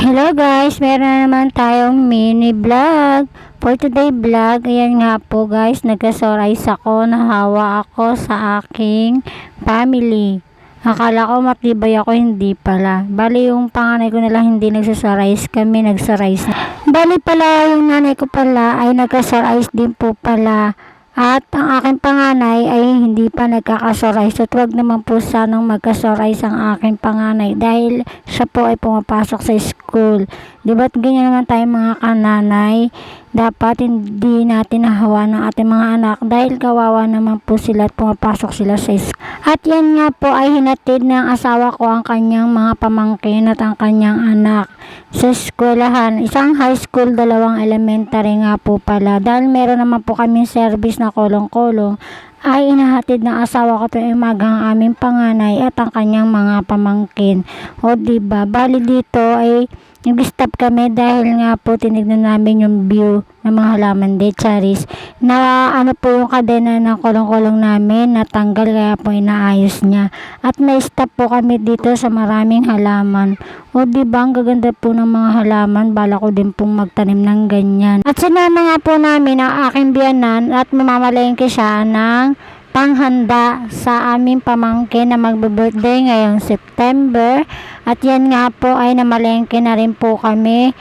Hello guys, meron na naman tayong mini vlog. For today vlog, ayan nga po guys, nagka-surprise ako, nahawa ako sa aking family. Akala ko matibay ako, hindi pala. Bali yung panganay ko nila hindi nagsa-surprise, kami nagsa-surprise. Bali pala yung nanay ko pala ay nagka-surprise din po pala. At ang aking panganay ay hindi pa nagkakasoray. So, huwag naman po sanang magkasoray ang aking panganay dahil siya po ay pumapasok sa school. Diba't ganyan naman tayo mga kananay. Dapat hindi natin nahawa ng ating mga anak dahil kawawa naman po sila at pumapasok sila sa school. At yan nga po ay hinatid ng asawa ko ang kanyang mga pamangkin at ang kanyang anak sa eskwelahan. Isang high school, dalawang elementary nga po pala. Dahil meron naman po kaming service na kolong-kolong, ay inahatid ng asawa ko tuwing umaga ang aming panganay at ang kanyang mga pamangkin. O diba, bali dito ay nag-stop kami dahil nga po tinignan namin yung view ng mga halaman de charis na ano po yung kadena ng kolong-kolong namin natanggal, kaya po inaayos niya at na-stop po kami dito sa maraming halaman. O diba, ang gaganda po ng mga halaman, bala ko din pong magtanim ng ganyan. At sinama nga po namin ang aking biyanan at mamamalengke siya ng panghanda sa aming pamangkin na magbe-birthday ngayong September. At yan nga po ay namalengke na rin po kami.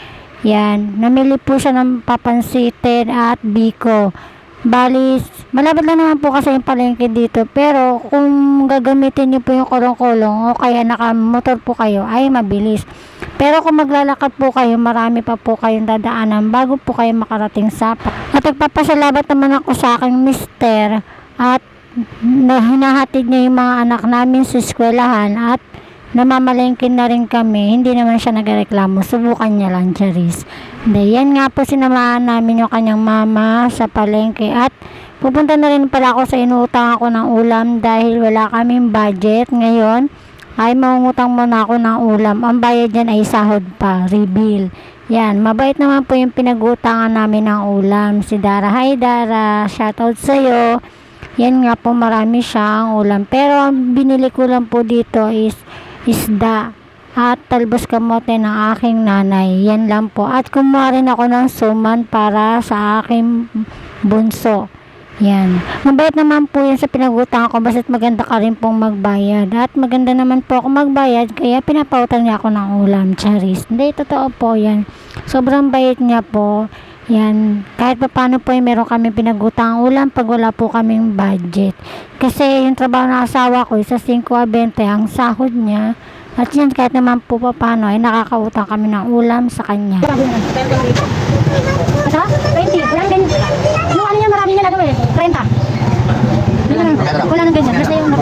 Yan, namili po siya ng papansitin at biko. Bali, malapit lang naman po kasi yung palengke dito, pero kung gagamitin niyo po yung kolong-kolong o kaya nakamotor po kayo ay mabilis. Pero kung maglalakad po kayo, marami pa po kayong dadaanan bago po kayo makarating sa At nagpapasalamat naman ako sa aking mister at na hinahatid niya yung mga anak namin sa eskwelahan at namamalengke na rin kami. Hindi naman siya nagreklamo, subukan niya lang, charis. Yan nga po, sinamahan namin yung kanyang mama sa palengke at pupunta na rin pala ako sa inuutang ako ng ulam dahil wala kaming budget ngayon. Ay mangungutang muna ako ng ulam. Ang bayad dyan ay sahod pa, rebill. Yan, mabait naman po yung pinag-utangan namin ng ulam. Si Dara, hi Dara, shoutout sa'yo. Yan nga po, marami siyang ulam. Pero ang binili ko lang po dito is isda at talbos kamote ng aking nanay. Yan lang po. At kumuha rin ako ng suman para sa aking bunso. Yan. Mabait naman po yan sa pinag-utang ko. Basta't maganda ka rin pong magbayad. At maganda naman po ako magbayad. Kaya pinapautang niya ako ng ulam. Charis. Hindi, totoo po yan. Sobrang bait niya po. Yan, kahit pa paano po ay meron kami pinag-utang ulam pag wala po kaming budget. Kasi yung trabaho ng asawa ko, sa 5 a 20 ang sahod niya. At yan, kahit naman po pa paano ay nakakautang kami ng ulam sa kanya. Asa? 20? Walang ganyan. Yung ano niya, marami niya na gawin. 30. Wala nang ganyan. Basta yung